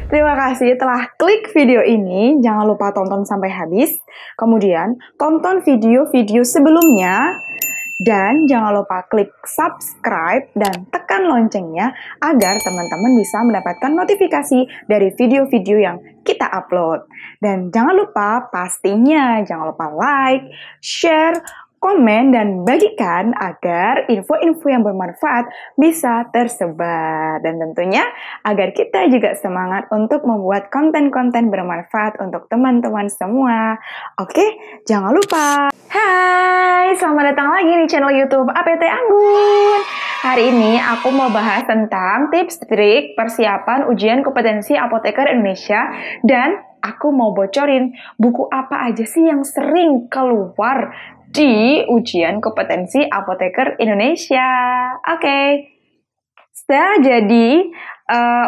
Terima kasih telah klik video ini, jangan lupa tonton sampai habis. Kemudian, tonton video-video sebelumnya. Dan jangan lupa klik subscribe dan tekan loncengnya agar teman-teman bisa mendapatkan notifikasi dari video-video yang kita upload. Dan jangan lupa pastinya jangan lupa like, share, komen, dan bagikan agar info-info yang bermanfaat bisa tersebar. Dan tentunya agar kita juga semangat untuk membuat konten-konten bermanfaat untuk teman-teman semua. Oke, jangan lupa. Hai, selamat datang lagi di channel YouTube APT Anggun. Hari ini aku mau bahas tentang tips trik persiapan ujian kompetensi apoteker Indonesia. Dan aku mau bocorin buku apa aja sih yang sering keluar di ujian kompetensi apoteker Indonesia. Oke. Jadi,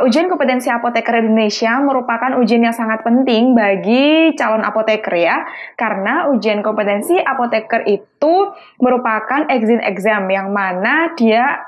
ujian kompetensi apoteker Indonesia merupakan ujian yang sangat penting bagi calon apoteker ya. Karena ujian kompetensi apoteker itu merupakan exam yang mana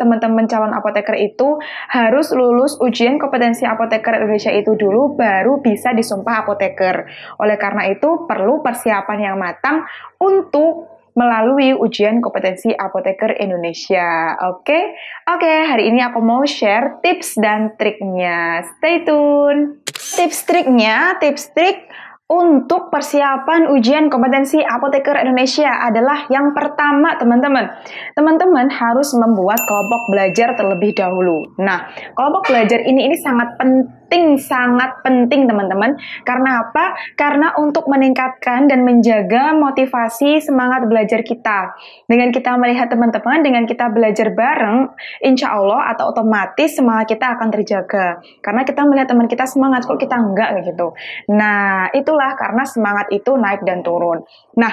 teman-teman calon apoteker itu harus lulus ujian kompetensi apoteker Indonesia itu dulu baru bisa disumpah apoteker. Oleh karena itu perlu persiapan yang matang untuk melalui ujian kompetensi apoteker Indonesia. Oke, hari ini aku mau share tips dan triknya. Stay tune. Tips trik untuk persiapan ujian kompetensi apoteker Indonesia adalah yang pertama, teman-teman. Teman-teman harus membuat kelompok belajar terlebih dahulu. Nah, kelompok belajar ini sangat penting, teman-teman. Karena apa? Karena untuk meningkatkan dan menjaga motivasi semangat belajar kita. Dengan kita melihat teman-teman, dengan kita belajar bareng, insya Allah atau otomatis semangat kita akan terjaga. Karena kita melihat teman kita semangat, kok kita enggak gitu. Nah, itulah karena semangat itu naik dan turun. Nah,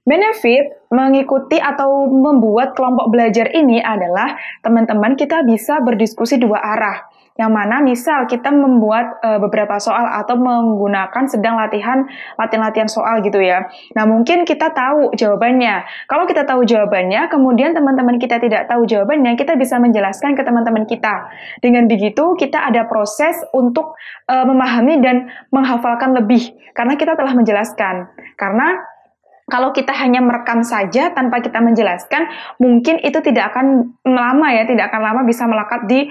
benefit mengikuti atau membuat kelompok belajar ini adalah teman-teman kita bisa berdiskusi dua arah. Yang mana misal kita membuat beberapa soal atau menggunakan sedang latihan soal gitu ya. Nah, mungkin kita tahu jawabannya. Kalau kita tahu jawabannya, kemudian teman-teman kita tidak tahu jawabannya, kita bisa menjelaskan ke teman-teman kita. Dengan begitu, kita ada proses untuk memahami dan menghafalkan lebih. Karena kita telah menjelaskan. Karena kalau kita hanya merekam saja tanpa kita menjelaskan, mungkin itu tidak akan lama bisa melekat di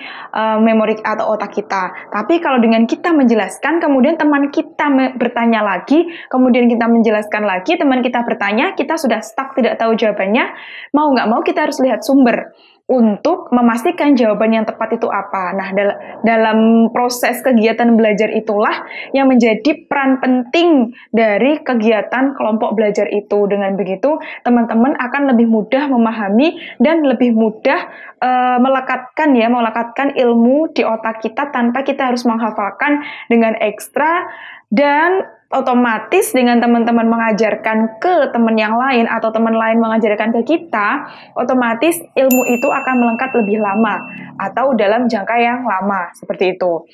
memori atau otak kita. Tapi kalau dengan kita menjelaskan, kemudian teman kita bertanya lagi, kemudian kita menjelaskan lagi, teman kita bertanya, kita sudah stuck tidak tahu jawabannya, mau nggak mau kita harus lihat sumber untuk memastikan jawaban yang tepat itu apa. Nah, dalam proses kegiatan belajar itulah yang menjadi peran penting dari kegiatan kelompok belajar itu. Dengan begitu, teman-teman akan lebih mudah memahami dan lebih mudah melekatkan ilmu di otak kita tanpa kita harus menghafalkan dengan ekstra. Dan otomatis dengan teman-teman mengajarkan ke teman yang lain atau teman lain mengajarkan ke kita, otomatis ilmu itu akan melengkap lebih lama atau dalam jangka yang lama, seperti itu.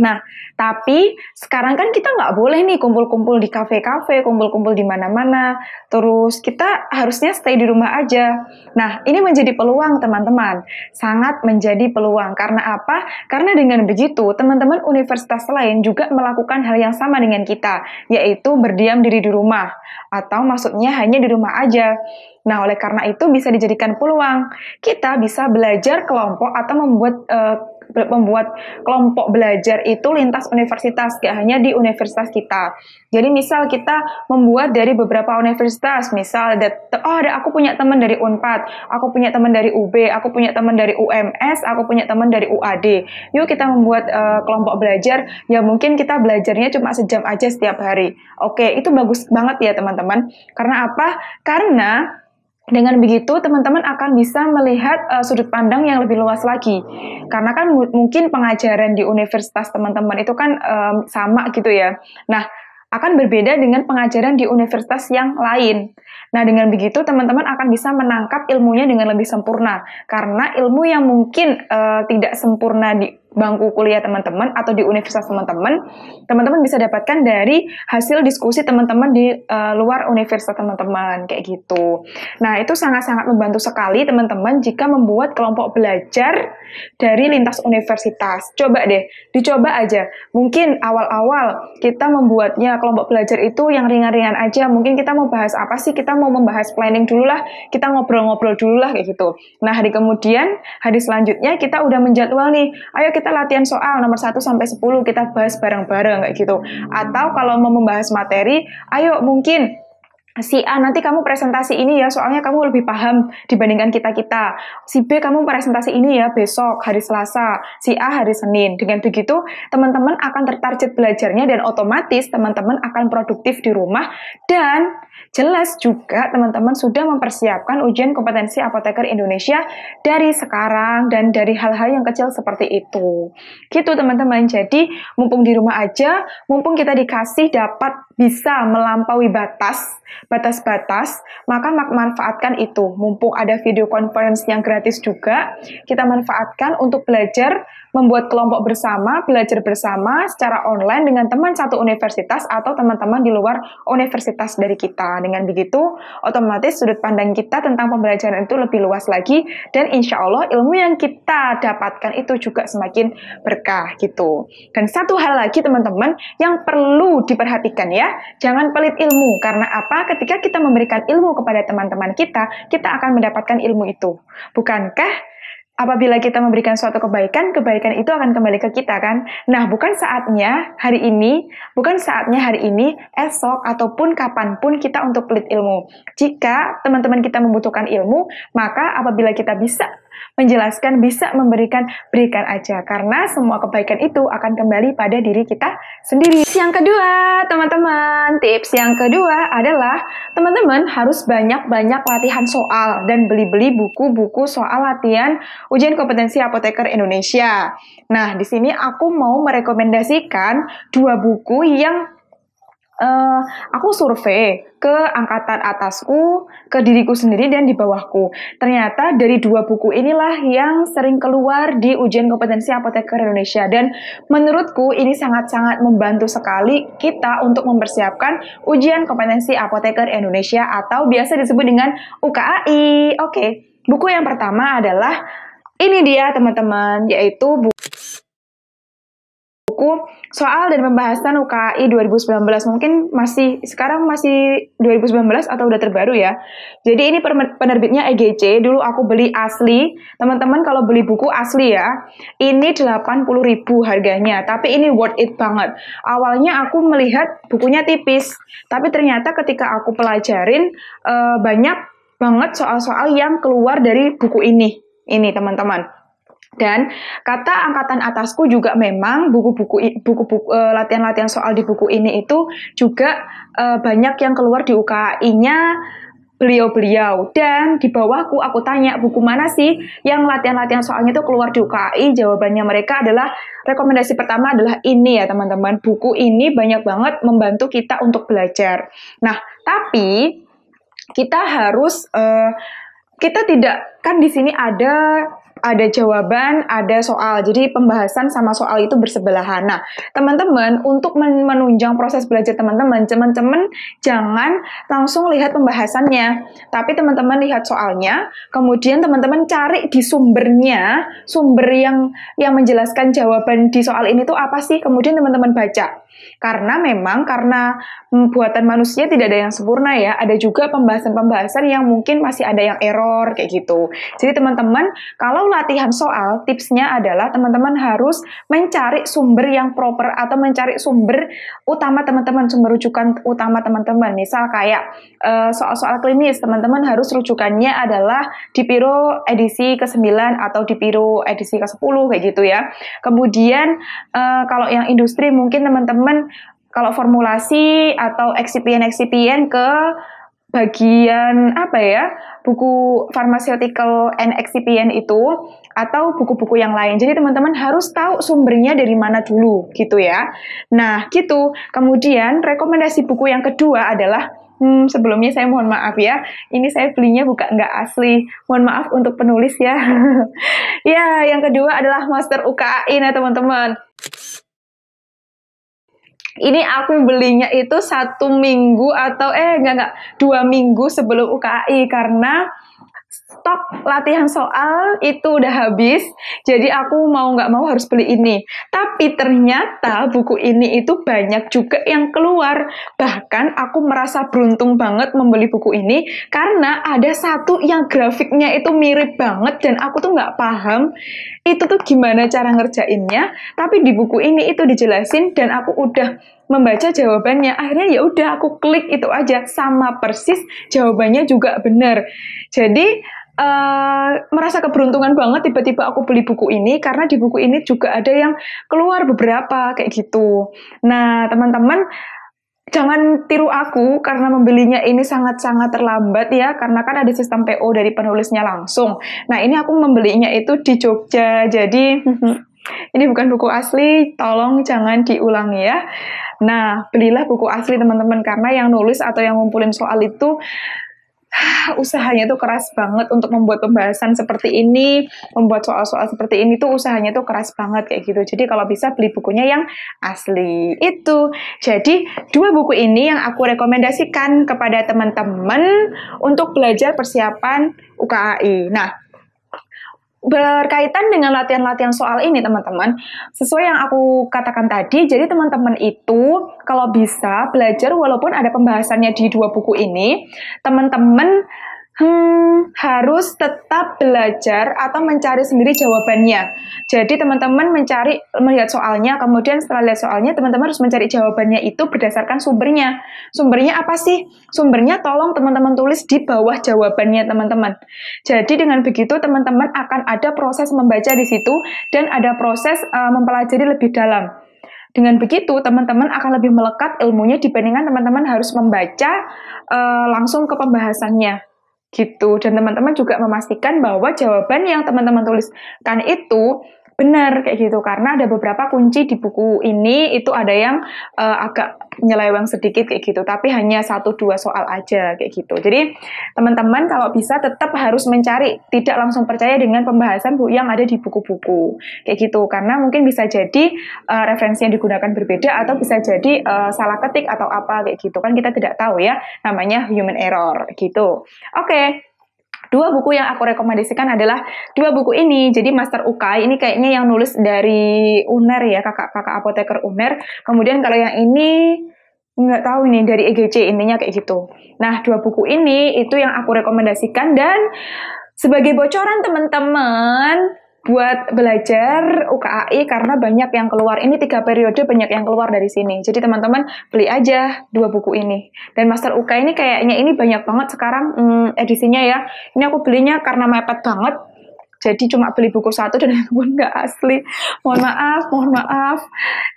Nah, tapi sekarang kan kita nggak boleh nih kumpul-kumpul di kafe-kafe, kumpul-kumpul di mana-mana, terus kita harusnya stay di rumah aja. Nah, ini menjadi peluang teman-teman, sangat menjadi peluang. Karena apa? Karena dengan begitu, teman-teman universitas lain juga melakukan hal yang sama dengan kita, yaitu berdiam diri di rumah, atau maksudnya hanya di rumah aja. Nah, oleh karena itu bisa dijadikan peluang. Kita bisa belajar kelompok atau membuat kelompok belajar itu lintas universitas, gak hanya di universitas kita. Jadi misal kita membuat dari beberapa universitas, misal aku punya teman dari Unpad, aku punya teman dari UB, aku punya teman dari UMS, aku punya teman dari UAD. Yuk kita membuat kelompok belajar, ya mungkin kita belajarnya cuma sejam aja setiap hari. Oke, itu bagus banget ya teman-teman. Karena apa? Karena dengan begitu, teman-teman akan bisa melihat sudut pandang yang lebih luas lagi. Karena kan mungkin pengajaran di universitas teman-teman itu kan sama gitu ya. Nah, akan berbeda dengan pengajaran di universitas yang lain. Nah, dengan begitu teman-teman akan bisa menangkap ilmunya dengan lebih sempurna. Karena ilmu yang mungkin tidak sempurna di bangku kuliah teman-teman atau di universitas teman-teman, teman-teman bisa dapatkan dari hasil diskusi teman-teman di luar universitas teman-teman, kayak gitu. Nah, itu sangat-sangat membantu sekali teman-teman jika membuat kelompok belajar dari lintas universitas. Coba deh, dicoba aja. Mungkin awal-awal kita membuatnya kelompok belajar itu yang ringan-ringan aja. Mungkin kita mau bahas apa sih? Kita mau membahas planning dulu lah, kita ngobrol-ngobrol dulu lah, kayak gitu. Nah, hari selanjutnya kita udah menjadwal nih, ayo kita latihan soal nomor 1 sampai 10, kita bahas bareng-bareng, kayak gitu. Atau kalau mau membahas materi, ayo mungkin si A, nanti kamu presentasi ini ya, soalnya kamu lebih paham dibandingkan kita-kita. Si B, kamu presentasi ini ya besok, hari Selasa. Si A, hari Senin. Dengan begitu, teman-teman akan tertarget belajarnya dan otomatis teman-teman akan produktif di rumah. Dan jelas juga teman-teman sudah mempersiapkan ujian kompetensi apoteker Indonesia dari sekarang dan dari hal-hal yang kecil seperti itu. Gitu teman-teman. Jadi, mumpung di rumah aja, mumpung kita dikasih dapat bisa melampaui batas-batas, maka manfaatkan itu. Mumpung ada video conference yang gratis juga, kita manfaatkan untuk belajar, membuat kelompok bersama, belajar bersama secara online dengan teman satu universitas atau teman-teman di luar universitas dari kita. Dengan begitu, otomatis sudut pandang kita tentang pembelajaran itu lebih luas lagi, dan insya Allah ilmu yang kita dapatkan itu juga semakin berkah gitu. Dan satu hal lagi teman-teman yang perlu diperhatikan ya, jangan pelit ilmu. Karena apa? Ketika kita memberikan ilmu kepada teman-teman kita akan mendapatkan ilmu itu. Bukankah apabila kita memberikan suatu kebaikan, kebaikan itu akan kembali ke kita kan? Nah, bukan saatnya hari ini, esok, ataupun kapanpun kita untuk pelit ilmu. Jika teman-teman kita membutuhkan ilmu, maka apabila kita bisa menjelaskan, bisa memberikan, berikan aja. Karena semua kebaikan itu akan kembali pada diri kita sendiri. Yang kedua, teman-teman, tips yang kedua adalah teman-teman harus banyak-banyak latihan soal dan beli-beli buku-buku soal latihan ujian kompetensi apoteker Indonesia. Nah, di sini aku mau merekomendasikan 2 buku yang aku survei ke angkatan atasku, ke diriku sendiri, dan di bawahku. Ternyata dari 2 buku inilah yang sering keluar di ujian kompetensi apoteker Indonesia. Dan menurutku ini sangat-sangat membantu sekali kita untuk mempersiapkan ujian kompetensi apoteker Indonesia atau biasa disebut dengan UKAI. Oke, buku yang pertama adalah ini dia teman-teman, yaitu buku soal dan pembahasan UKAI 2019. Mungkin sekarang masih 2019 atau udah terbaru ya. Jadi ini penerbitnya EGC. Dulu aku beli asli. Teman-teman kalau beli buku asli ya, ini 80.000 harganya. Tapi ini worth it banget. Awalnya aku melihat bukunya tipis, tapi ternyata ketika aku pelajarin banyak banget soal-soal yang keluar dari buku ini. Ini teman-teman. Dan kata angkatan atasku juga memang buku-buku latihan-latihan soal di buku ini itu juga banyak yang keluar di UKAI-nya beliau-beliau. Dan di bawahku aku tanya buku mana sih yang latihan-latihan soalnya itu keluar di UKAI. Jawabannya mereka adalah rekomendasi pertama adalah ini ya teman-teman. Buku ini banyak banget membantu kita untuk belajar. Nah, tapi kita harus kita tidak, kan di sini ada jawaban, ada soal. Jadi pembahasan sama soal itu bersebelahan. Nah, teman-teman, untuk menunjang proses belajar teman-teman jangan langsung lihat pembahasannya. Tapi teman-teman lihat soalnya, kemudian teman-teman cari di sumbernya, sumber yang menjelaskan jawaban di soal ini tuh apa sih? Kemudian teman-teman baca. Karena buatan manusia tidak ada yang sempurna ya. Ada juga pembahasan-pembahasan yang mungkin masih ada yang error kayak gitu. Jadi teman-teman, kalau latihan soal, tipsnya adalah teman-teman harus mencari sumber yang proper atau mencari sumber utama teman-teman, sumber rujukan utama teman-teman. Misal kayak soal-soal klinis, teman-teman harus rujukannya adalah di Piro edisi ke-9 atau di Piro edisi ke-10 kayak gitu ya. Kemudian kalau yang industri mungkin teman-teman kalau formulasi atau eksipien ke bagian buku pharmaceutical and excipient itu atau buku-buku yang lain. Jadi teman-teman harus tahu sumbernya dari mana dulu gitu ya. Nah gitu. Kemudian rekomendasi buku yang kedua adalah Sebelumnya saya mohon maaf ya, ini saya belinya bukan nggak asli. Mohon maaf untuk penulis ya. Ya, yang kedua adalah Master UKAI nah teman-teman. Ini aku belinya itu 1 minggu atau enggak 2 minggu sebelum UKAI karena stok latihan soal itu udah habis, jadi aku mau nggak mau harus beli ini. Tapi ternyata buku ini itu banyak juga yang keluar. Bahkan aku merasa beruntung banget membeli buku ini karena ada satu yang grafiknya itu mirip banget dan aku tuh nggak paham itu tuh gimana cara ngerjainnya. Tapi di buku ini itu dijelasin dan aku udah membaca jawabannya. Akhirnya ya udah aku klik itu aja, sama persis jawabannya juga benar. Jadi merasa keberuntungan banget tiba-tiba aku beli buku ini karena di buku ini juga ada yang keluar beberapa kayak gitu. Nah, teman-teman jangan tiru aku karena membelinya ini sangat-sangat terlambat ya, karena kan ada sistem PO dari penulisnya langsung. Nah, ini aku membelinya itu di Jogja. Jadi ini bukan buku asli, tolong jangan diulangi ya. Nah, belilah buku asli teman-teman karena yang nulis atau yang ngumpulin soal itu usahanya tuh keras banget untuk membuat pembahasan seperti ini, membuat soal-soal seperti ini tuh usahanya tuh keras banget kayak gitu. Jadi kalau bisa beli bukunya yang asli itu. Jadi 2 buku ini yang aku rekomendasikan kepada teman-teman untuk belajar persiapan UKAI. Nah, berkaitan dengan latihan-latihan soal ini teman-teman, sesuai yang aku katakan tadi, jadi teman-teman itu kalau bisa belajar walaupun ada pembahasannya di 2 buku ini, teman-teman harus tetap belajar atau mencari sendiri jawabannya. Jadi teman-teman melihat soalnya, kemudian setelah lihat soalnya, teman-teman harus mencari jawabannya itu berdasarkan sumbernya. Sumbernya apa sih? Sumbernya tolong teman-teman tulis di bawah jawabannya teman-teman. Jadi dengan begitu teman-teman akan ada proses membaca di situ dan ada proses mempelajari lebih dalam. Dengan begitu, teman-teman akan lebih melekat ilmunya dibandingkan teman-teman harus membaca langsung ke pembahasannya. Gitu. Dan teman-teman juga memastikan bahwa jawaban yang teman-teman tuliskan itu benar kayak gitu, karena ada beberapa kunci di buku ini itu ada yang agak nyeleweng sedikit kayak gitu, tapi hanya 1-2 soal aja kayak gitu. Jadi teman-teman kalau bisa tetap harus mencari, tidak langsung percaya dengan pembahasan yang ada di buku-buku kayak gitu, karena mungkin bisa jadi referensi yang digunakan berbeda atau bisa jadi salah ketik atau apa kayak gitu, kan kita tidak tahu ya, namanya human error gitu. Oke. 2 buku yang aku rekomendasikan adalah 2 buku ini. Jadi Master UKAI ini kayaknya yang nulis dari UNER ya, kakak apoteker UNER. Kemudian kalau yang ini nggak tahu ini dari EGC, intinya kayak gitu. Nah, 2 buku ini itu yang aku rekomendasikan, dan sebagai bocoran teman-teman buat belajar UKAI karena banyak yang keluar. Ini 3 periode banyak yang keluar dari sini. Jadi teman-teman beli aja 2 buku ini. Dan Master UKAI ini kayaknya ini banyak banget sekarang edisinya ya. Ini aku belinya karena mepet banget. Jadi cuma beli buku 1 dan itu pun nggak asli. Mohon maaf.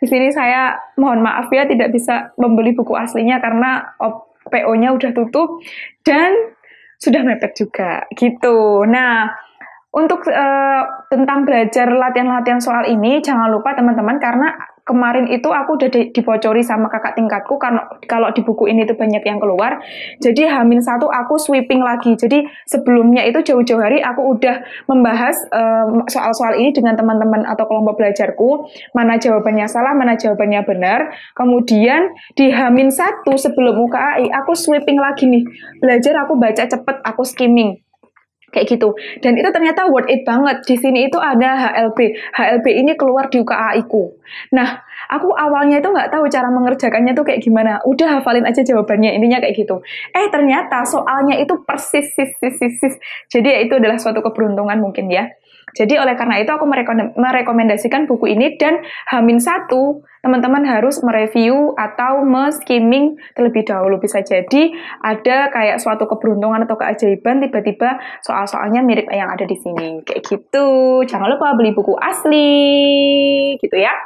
Di sini saya mohon maaf ya tidak bisa membeli buku aslinya karena PO-nya udah tutup dan sudah mepet juga gitu. Nah, untuk tentang belajar latihan-latihan soal ini, jangan lupa teman-teman, karena kemarin itu aku udah dibocori sama kakak tingkatku, kalau di buku ini tuh banyak yang keluar. Jadi H-1 aku sweeping lagi. Jadi sebelumnya itu jauh-jauh hari aku udah membahas soal-soal ini dengan teman-teman atau kelompok belajarku. Mana jawabannya salah, mana jawabannya benar. Kemudian di H-1 sebelum UKAI, aku sweeping lagi nih. Belajar aku baca cepet, aku skimming. Kayak gitu. Dan itu ternyata worth it banget. Di sini itu ada HLB. HLB ini keluar di UKAI-ku. Nah, aku awalnya itu nggak tahu cara mengerjakannya tuh kayak gimana. Udah hafalin aja jawabannya, intinya kayak gitu. Ternyata soalnya itu persis. Jadi ya itu adalah suatu keberuntungan mungkin ya. Jadi oleh karena itu aku merekomendasikan buku ini, dan H-1 teman-teman harus mereview atau skimming terlebih dahulu. Bisa jadi ada kayak suatu keberuntungan atau keajaiban tiba-tiba soal-soalnya mirip yang ada di sini. Kayak gitu. Jangan lupa beli buku asli gitu ya.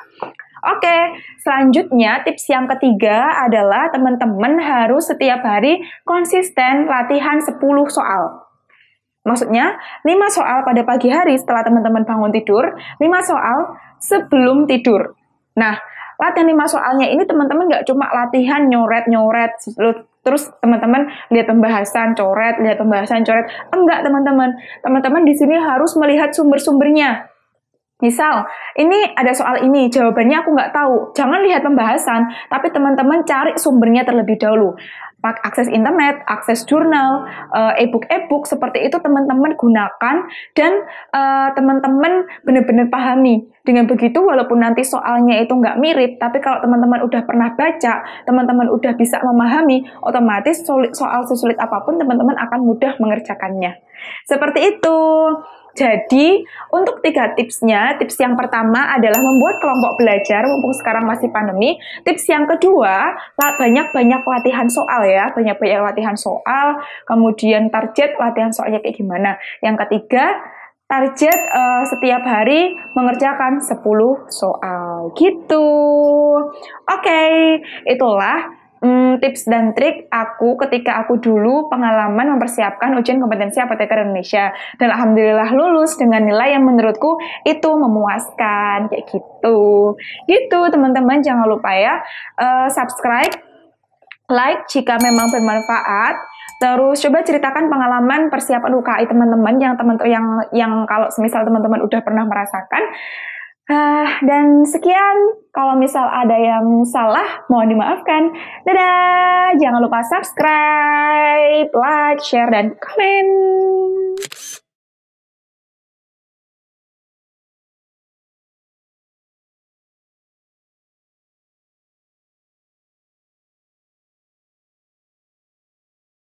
Oke, selanjutnya tips yang ketiga adalah teman-teman harus setiap hari konsisten latihan 10 soal. Maksudnya, 5 soal pada pagi hari setelah teman-teman bangun tidur, 5 soal sebelum tidur. Nah, latihan 5 soalnya ini teman-teman nggak cuma latihan nyoret-nyoret, terus teman-teman lihat pembahasan coret, enggak teman-teman. Teman-teman di sini harus melihat sumber-sumbernya. Misal, ini ada soal ini, jawabannya aku nggak tahu. Jangan lihat pembahasan, tapi teman-teman cari sumbernya terlebih dahulu. Akses internet, akses jurnal, e-book seperti itu teman-teman gunakan dan teman-teman benar-benar pahami. Dengan begitu, walaupun nanti soalnya itu nggak mirip, tapi kalau teman-teman udah pernah baca, teman-teman udah bisa memahami, otomatis soal sesulit apapun teman-teman akan mudah mengerjakannya. Seperti itu. Jadi, untuk 3 tipsnya, tips yang pertama adalah membuat kelompok belajar, mumpung sekarang masih pandemi. Tips yang kedua, banyak-banyak latihan soal ya, banyak-banyak latihan soal, kemudian target latihan soalnya kayak gimana. Yang ketiga, target setiap hari mengerjakan 10 soal, gitu. Oke, itulah tips dan trik aku ketika aku dulu pengalaman mempersiapkan ujian kompetensi apoteker Indonesia, dan alhamdulillah lulus dengan nilai yang menurutku itu memuaskan kayak gitu teman-teman. Jangan lupa ya subscribe, like jika memang bermanfaat. Terus coba ceritakan pengalaman persiapan UKI teman-teman yang kalau semisal teman-teman udah pernah merasakan. Dan sekian, kalau misal ada yang salah, mohon dimaafkan. Dadah! Jangan lupa subscribe, like, share, dan komen.